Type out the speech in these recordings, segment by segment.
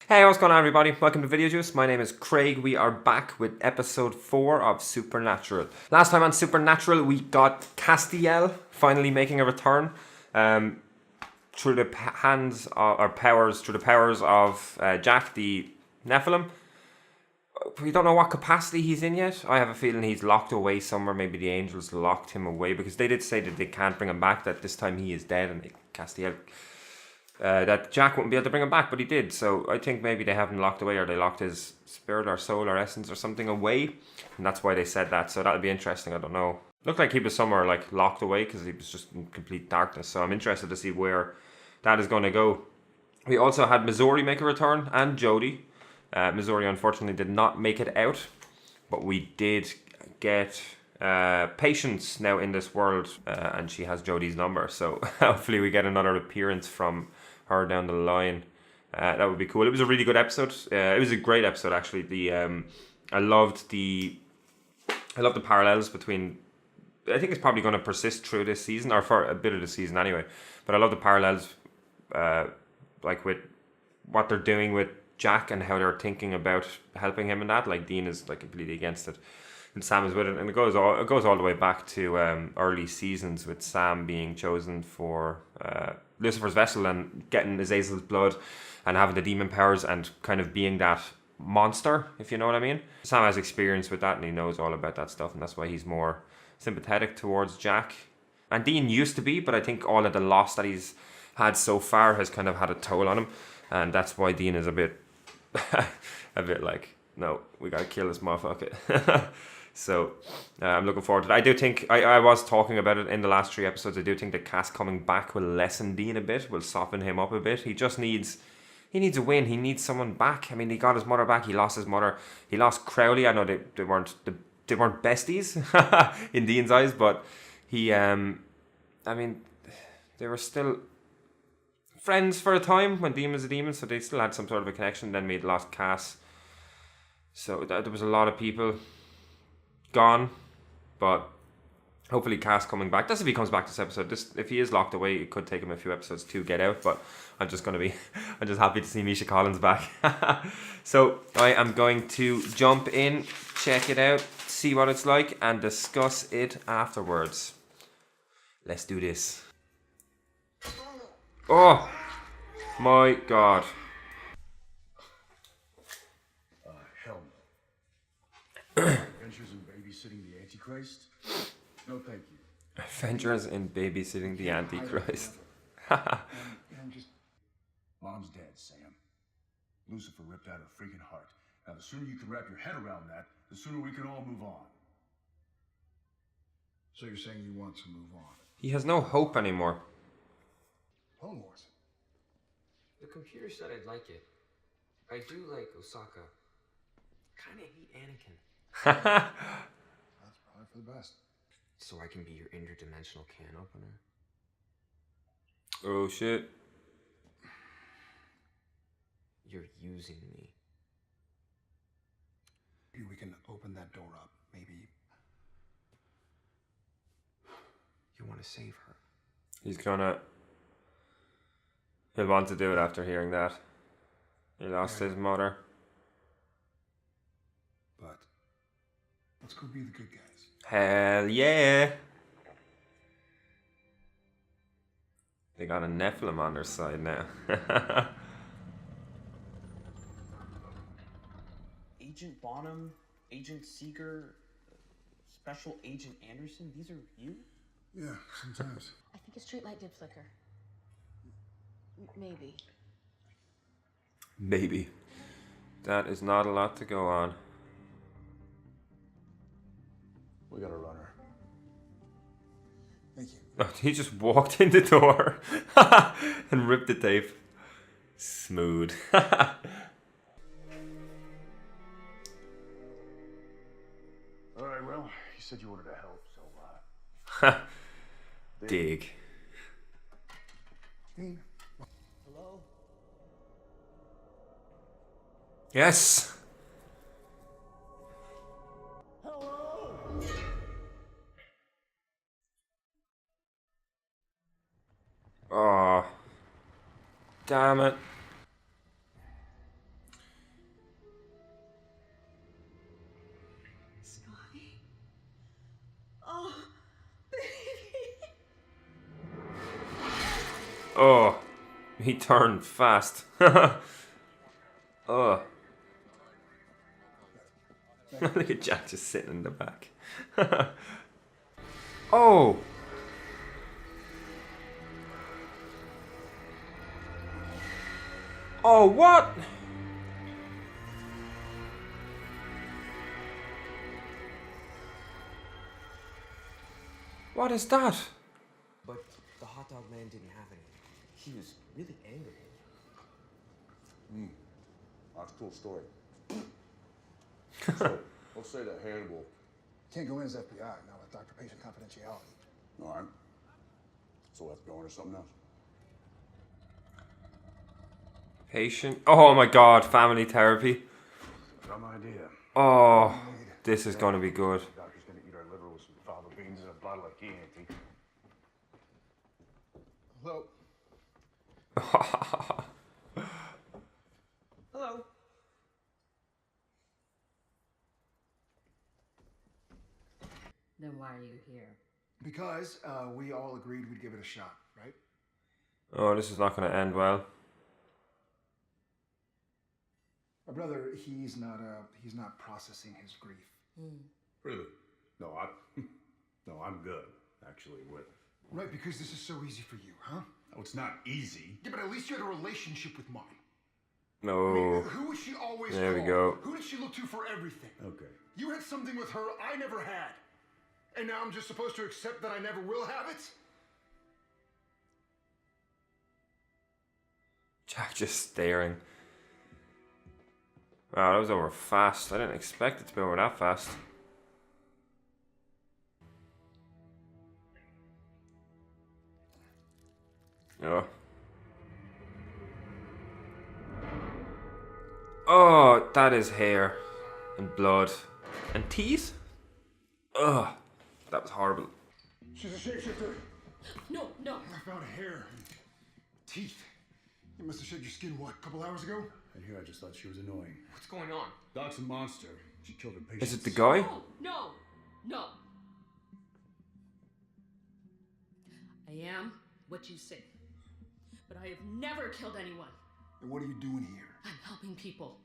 Hey, what's going on everybody? Welcome to Video Juice. My name is Craig. We are back with episode 4 of Supernatural. Last time on Supernatural we got Castiel finally making a return through the through the powers of Jack the Nephilim. We don't know what capacity he's in yet. I have a feeling he's locked away somewhere. Maybe the angels locked him away because they did say that they can't bring him back, that this time he is dead, and Castiel that Jack wouldn't be able to bring him back, but he did. So I think maybe they have him locked away, or they locked his spirit or soul or essence or something away, and that's why they said that. So that'll be interesting. I don't know. Looked like he was somewhere like locked away because he was just in complete darkness. So I'm interested to see where that is going to go. We also had Missouri make a return and Jody. Missouri unfortunately did not make it out, but we did get Patience now in this world, and she has Jodie's number. So hopefully we get another appearance from her down the line. That would be cool. It was a really good episode. It was a great episode actually. I loved the parallels between. I think it's probably going to persist through this season, or for a bit of the season anyway. But I love the parallels, like with what they're doing with Jack and how they're thinking about helping him in that. Like Dean is like completely against it, and Sam is with it, and it goes all the way back to early seasons with Sam being chosen for Lucifer's vessel and getting Azazel's blood and having the demon powers and kind of being that monster, if you know what I mean. Sam has experience with that and he knows all about that stuff, and that's why he's more sympathetic towards Jack. And Dean used to be, but I think all of the loss that he's had so far has kind of had a toll on him, and that's why Dean is a bit like, no, we gotta kill this motherfucker. So I'm looking forward to that. I do think, I was talking about it in the last 3 episodes, I do think that Cass coming back will lessen Dean a bit, will soften him up a bit. He just needs a win. He needs someone back. I mean, he got his mother back, he lost his mother, he lost Crowley. I know they weren't besties in Dean's eyes, but he, I mean, they were still friends for a time when Dean was a demon, so they still had some sort of a connection. Then we'd lost Cass, so there was a lot of people gone, but hopefully Cass coming back. That's if he comes back this episode. If he is locked away, it could take him a few episodes to get out, but I'm just happy to see Misha Collins back. So I am going to jump in, check it out, see what it's like, and discuss it afterwards. Let's do this. Oh my god. Hell no. Adventures in babysitting the Antichrist? No, thank you. Adventures in babysitting the Antichrist. Just... Mom's dead, Sam. Lucifer ripped out her freaking heart. Now, the sooner you can wrap your head around that, the sooner we can all move on. So you're saying you want to move on? He has no hope anymore. Clone Wars. The computer said I'd like it. I do like Osaka. Kinda hate Anakin. That's probably for the best. So I can be your interdimensional can opener. Oh shit. You're using me. Maybe we can open that door up. Maybe. You want to save her. He'll want to do it after hearing that. He lost his mother. But let's go be the good guys. Hell yeah. They got a Nephilim on their side now. Agent Bonham, Agent Seeger, Special Agent Anderson, these are you? Yeah, sometimes. I think a street light did flicker. Maybe. Maybe. That is not a lot to go on. We got a runner. Thank you. Oh, he just walked in the door and ripped the tape. Smooth. All right, well, you said you wanted to help, so, Dig. Dean. Hello? Yes. Hello! Oh. Damn it. Oh, he turned fast. Oh. Look at Jack just sitting in the back. Oh. Oh, what? What is that? But the hot dog man didn't have any. He was really angry. That's a cool story. So, let's say that Hannibal. Can't go in as FBI, not with doctor-patient confidentiality. All right. So we'll have to go into something else. Patient. Oh my god, family therapy. Dumb idea. Oh, this is gonna be good. The doctor's gonna eat our liver with some fava beans and a bottle of Chianti. Hello. Hello. Then why are you here? Because we all agreed we'd give it a shot, right? Oh, this is not gonna end well. My brother, he's not processing his grief. Really? No, no, I'm good, actually, with. Right, because this is so easy for you, huh? No, it's not easy. Yeah, but at least you had a relationship with Mom. No. Who was she always There we call? go. Who did she look to for everything? Okay. You had something with her I never had. And now I'm just supposed to accept that I never will have it? Jack just staring. Wow, that was over fast. I didn't expect it to be over that fast. Oh. Oh, that is hair and blood and teeth. Ugh, that was horrible. She's a shapeshifter. No, no. I found hair and teeth. You must have shed your skin, what, a couple hours ago? And here I just thought she was annoying. What's going on? Doc's a monster. She killed her patients. Is it the guy? No, no, no. I am what you say. But I have never killed anyone. And what are you doing here? I'm helping people.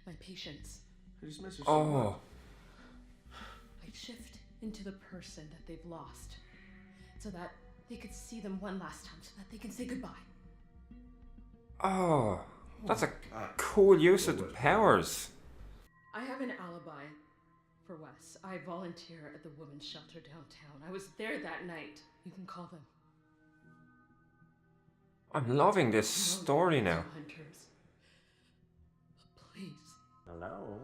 My patients. I just miss her Oh, I shift into the person that they've lost. So that they could see them one last time. So that they can say goodbye. oh, that's a cool use of the powers. I have an alibi for Wes. I volunteer at the women's shelter downtown. I was there that night. You can call them. I'm loving this story now. Hunters. Please. Hello?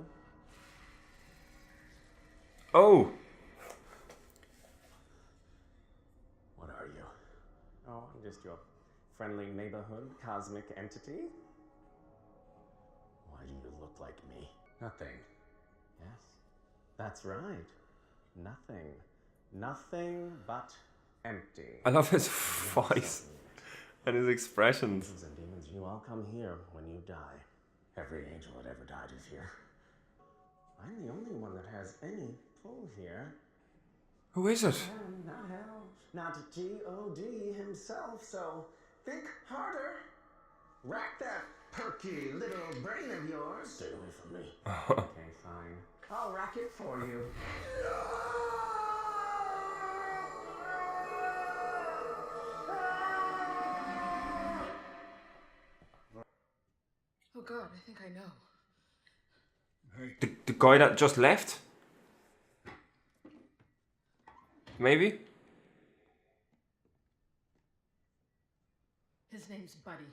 Oh, What are you? Oh, I'm just your friendly neighborhood cosmic entity. Why do you look like me? Nothing. Yes, that's right. Nothing. Nothing but empty. I love his voice and his expressions. Angels and demons, you all come here when you die. Every angel that ever died is here. I'm the only one that has any pull here. Who is it? And not hell, not G-O-D himself, so think harder. Rack that perky little brain of yours. Stay away from me. Okay, fine. I'll rack it for you. Oh God, I think I know. The guy that just left? Maybe? His name's Buddy.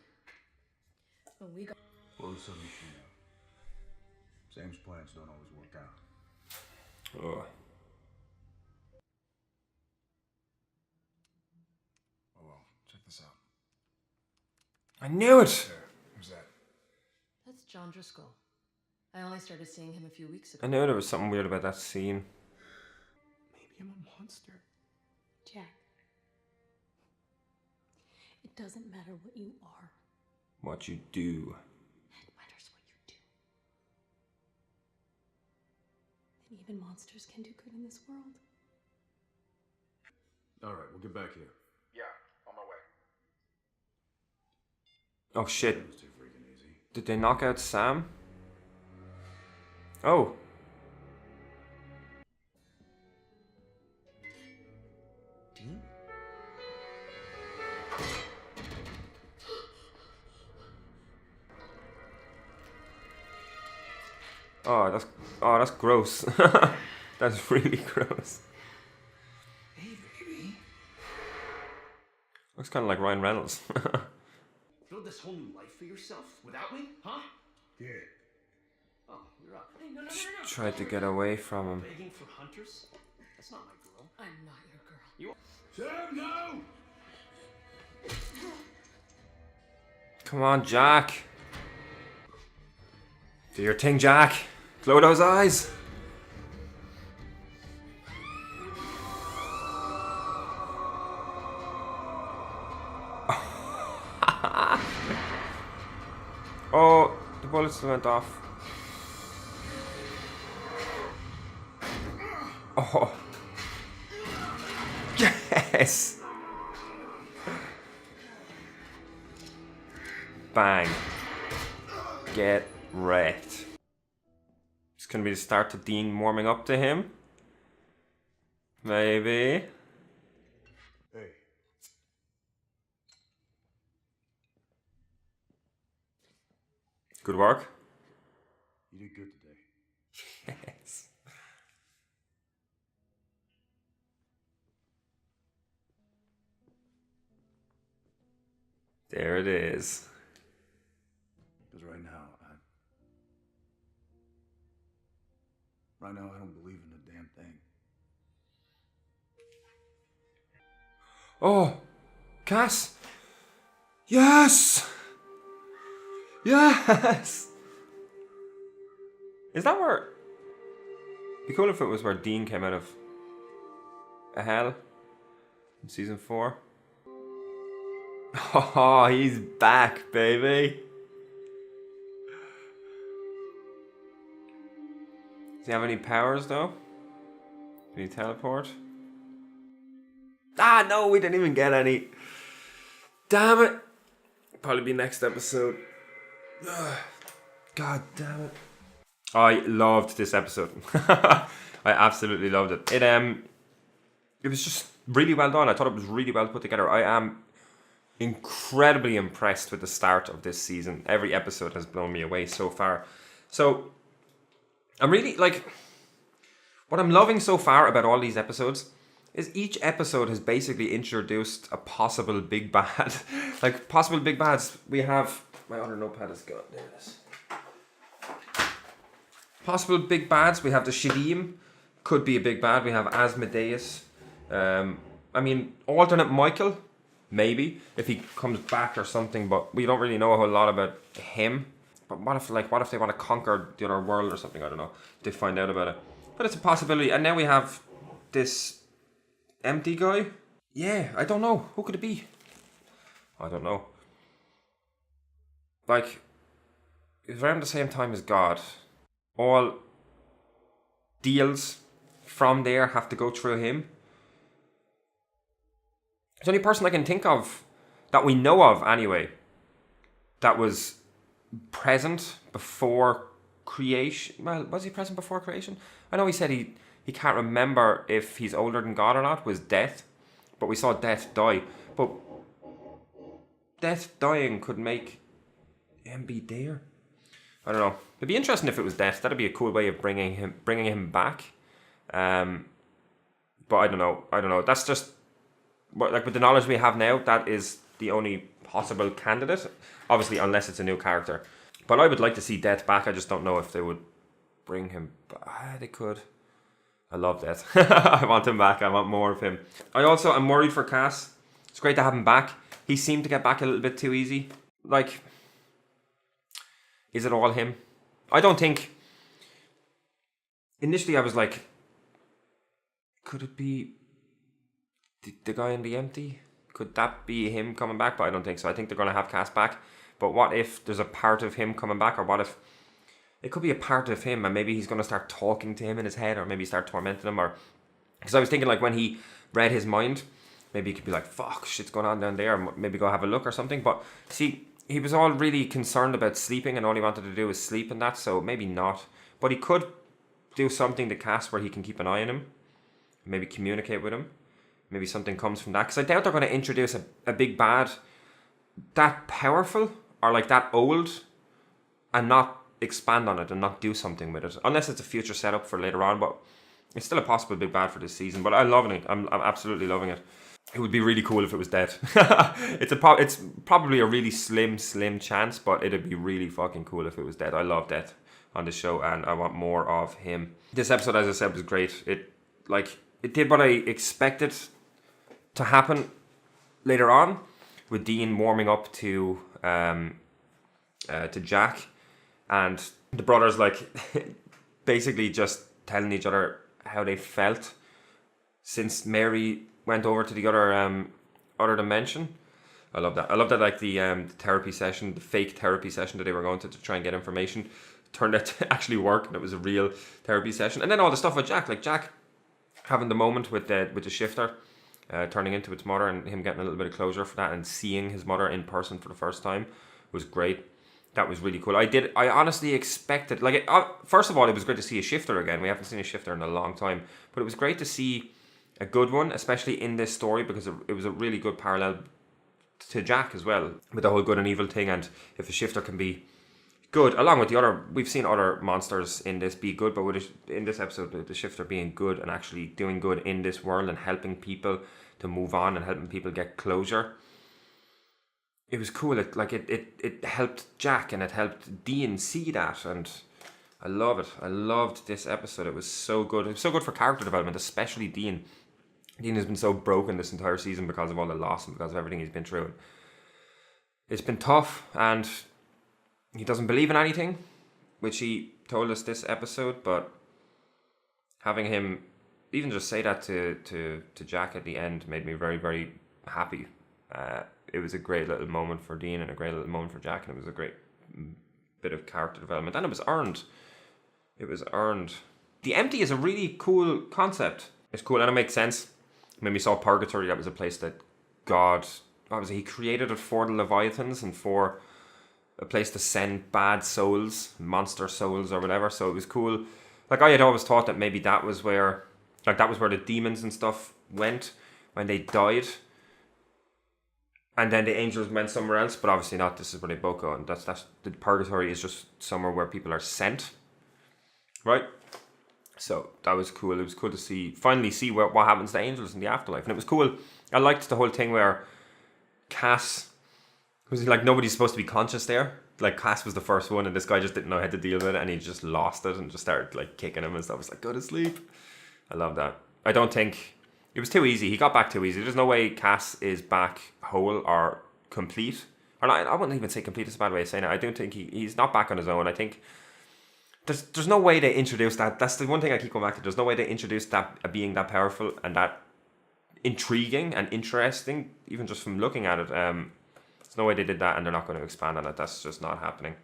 When we got Well, so you should know. Sam's plans don't always work out. Oh. Oh well, check this out. I knew it! There, who's that? That's John Driscoll. I only started seeing him a few weeks ago. I knew there was something weird about that scene. Maybe I'm a monster. Jack, it doesn't matter what you are. What you do. It matters what you do. And even monsters can do good in this world. All right, we'll get back here. Yeah, on my way. Oh shit. It was too freaking easy. Did they knock out Sam? Oh. Dean? Oh, that's gross. That's really gross. Hey, baby. Looks kind of like Ryan Reynolds. Build this whole new life for yourself without me? Huh? Yeah. Oh, you're up. Hey, no. Tried to get away from him. Begging for hunters? That's not my girl. I'm not your girl. Sam, no! Come on, Jack. Do your thing, Jack. Close those eyes. Oh, the bullets went off. Oh. Yes. Bang. Get wrecked. It's gonna be the start to Dean warming up to him. Maybe. Hey. Good work. You did good today. Yes. There it is. Because right now, I don't believe in a damn thing. Oh, Cass. Yes. Yes. Is that where? It'd be cool if it was where Dean came out of a hell in season 4. Oh, he's back, baby. Does he have any powers though? Can he teleport? Ah, no, we didn't even get any. Damn it. Probably be next episode. God damn it. I loved this episode. I absolutely loved it. It was just really well done. I thought it was really well put together. I am incredibly impressed with the start of this season. Every episode has blown me away so far. So I'm really what I'm loving so far about all these episodes is each episode has basically introduced a possible big bad. Like possible big bads. We have my other notepad is gone. There it is. Possible big bads. We have the Shadim. Could be a big bad. We have Asmodeus. Alternate Michael. Maybe if he comes back or something, but we don't really know a whole lot about him. But what if they want to conquer the other world or something? I don't know. They find out about it, but it's a possibility. And now we have this empty guy. Yeah, I don't know. Who could it be? I don't know. Is around the same time as God. All deals from there have to go through him. It's the only person I can think of that we know of anyway that was present before creation. Well, was he present before creation? I know he said he can't remember if he's older than God or not, was Death. But we saw Death die. But Death dying could make him be there. I don't know. It'd be interesting if it was Death. That'd be a cool way of bringing him back. But I don't know. That's just with the knowledge we have now. That is the only possible candidate. Obviously, unless it's a new character. But I would like to see Death back. I just don't know if they would bring him back. They could. I love Death. I want him back. I want more of him. I'm worried for Cass. It's great to have him back. He seemed to get back a little bit too easy. Is it all him? I don't think. Initially, I was like, could it be the guy in the empty? Could that be him coming back? But I don't think so. I think they're going to have Cass back. But what if there's a part of him coming back? Or what if it could be a part of him and maybe he's going to start talking to him in his head, or maybe start tormenting him? Or because I was thinking when he read his mind, maybe he could be like, fuck, shit's going on down there, and maybe go have a look or something. But see, he was all really concerned about sleeping, and all he wanted to do was sleep and that, so maybe not. But he could do something to Cass where he can keep an eye on him, maybe communicate with him. Maybe something comes from that, because I doubt they're going to introduce a big bad that powerful or like that old and not expand on it and not do something with it, unless it's a future setup for later on. But it's still a possible big bad for this season. But I'm loving it. I'm absolutely loving it. It would be really cool if it was dead. It's probably a really slim chance, but it'd be really fucking cool if it was dead. I love Death on the show, and I want more of him. This episode, as I said, was great. It did what I expected to happen later on, with Dean warming up to Jack, and the brothers like basically just telling each other how they felt since Mary went over to the other dimension. I love that. I love that, like the therapy session, the fake therapy session that they were going to try and get information, turned out to actually work, and it was a real therapy session. And then all the stuff with Jack, like Jack having the moment with the shifter turning into its mother, and him getting a little bit of closure for that, and seeing his mother in person for the first time was great. That was really cool. I honestly expected, like, first of all, it was great to see a shifter again. We haven't seen a shifter in a long time, but it was great to see a good one, especially in this story, because it was a really good parallel to Jack as well, with the whole good and evil thing. And if a shifter can be good, along with the other, we've seen other monsters in this be good, but in this episode, the shifter being good and actually doing good in this world and helping people to move on and helping people get closure, it was cool. It helped Jack, and it helped Dean see that, and I love it. I loved this episode. It was so good. It was so good for character development, especially Dean. Dean has been so broken this entire season because of all the loss and because of everything he's been through. It's been tough, and he doesn't believe in anything, which he told us this episode, but having him even just say that to Jack at the end made me very, very happy. It was a great little moment for Dean and a great little moment for Jack, and it was a great bit of character development, and it was earned. It was earned. The Empty is a really cool concept. It's cool, and it makes sense. When we saw Purgatory, that was a place that God, obviously, he created it for the Leviathans and for a place to send bad souls, monster souls or whatever. So it was cool. Like, I had always thought that maybe that was where the demons and stuff went when they died, and then the angels went somewhere else. But obviously not. This is where they both go, and that's the Purgatory is just somewhere where people are sent, right? So that was cool. It was cool to finally see what happens to angels in the afterlife, and it was cool. I liked the whole thing where Cass was like, nobody's supposed to be conscious there. Like, Cass was the first one, and this guy just didn't know how to deal with it, and he just lost it and just started like kicking him and stuff. I was like, go to sleep. I love that. I don't think it was too easy. He got back too easy. There's no way Cass is back whole or complete. Or not, I wouldn't even say complete is a bad way of saying it. I don't think he's not back on his own. I think there's no way they introduce that. That's the one thing I keep going back to. There's no way they introduce that a being that powerful and that intriguing and interesting, even just from looking at it. There's no way they did that, and they're not going to expand on it. That's just not happening.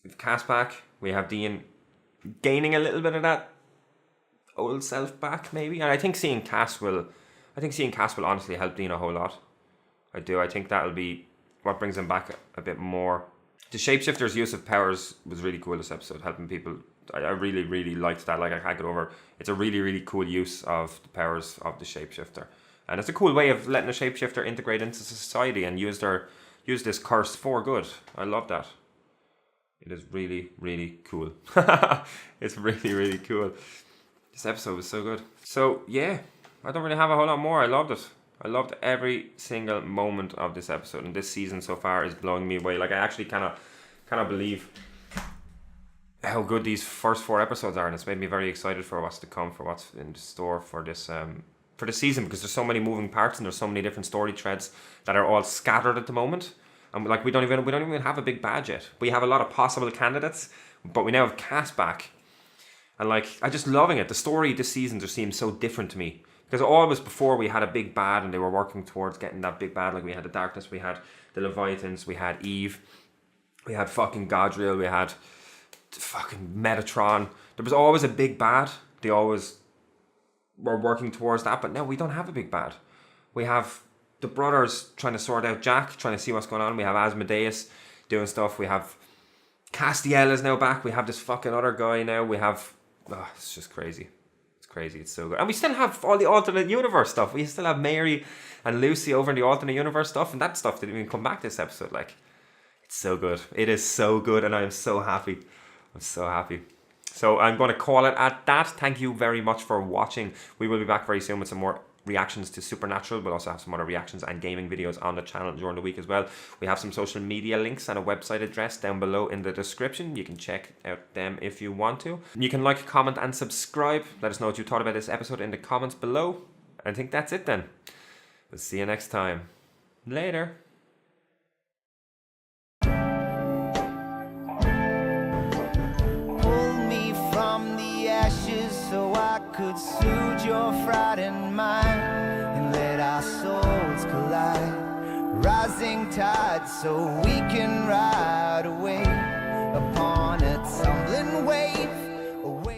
With Cass back, we have Dean gaining a little bit of that old self back, maybe. And I think seeing Cass will honestly help Dean a whole lot. I do. I think that'll be what brings him back a bit more. The shapeshifter's use of powers was really cool this episode, helping people. I really, really liked that. Like, I can't get over. It's a really, really cool use of the powers of the shapeshifter, and it's a cool way of letting a shapeshifter integrate into society and use this curse for good. I love that. It is really, really cool. It's really, really cool. This episode was so good. So yeah, I don't really have a whole lot more. I loved it. I loved every single moment of this episode, and this season so far is blowing me away. Like, I actually cannot believe how good these first 4 episodes are, and it's made me very excited for what's to come, for what's in store for this season, because there's so many moving parts and there's so many different story threads that are all scattered at the moment. And like, we don't even have a big bad yet. We have a lot of possible candidates, but we now have Cass back, and like, I'm just loving it. The story this season just seems so different to me. Because always before we had a big bad and they were working towards getting that big bad. Like, we had the darkness, we had the Leviathans, we had Eve, we had fucking Godriel, we had fucking Metatron. There was always a big bad. They always were working towards that. But now we don't have a big bad. We have the brothers trying to sort out Jack, trying to see what's going on. We have Asmodeus doing stuff. We have Castiel is now back. We have this fucking other guy now. We have... Oh, it's just crazy. It's crazy. It's so good. And we still have all the alternate universe stuff. We still have Mary and Lucy over in the alternate universe stuff. And that stuff didn't even come back this episode. Like, it's so good. It is so good. And I am so happy. I'm so happy. So I'm going to call it at that. Thank you very much for watching. We will be back very soon with some more reactions to Supernatural. We'll also have some other reactions and gaming videos on the channel during the week as well. We have some social media links and a website address down below in the description. You can check out them if you want to. You can like, comment and subscribe. Let us know what you thought about this episode in the comments below. I think that's it then. We'll see you next time. Later. So I could soothe your frightened mind and let our souls collide. Rising tide so we can rise.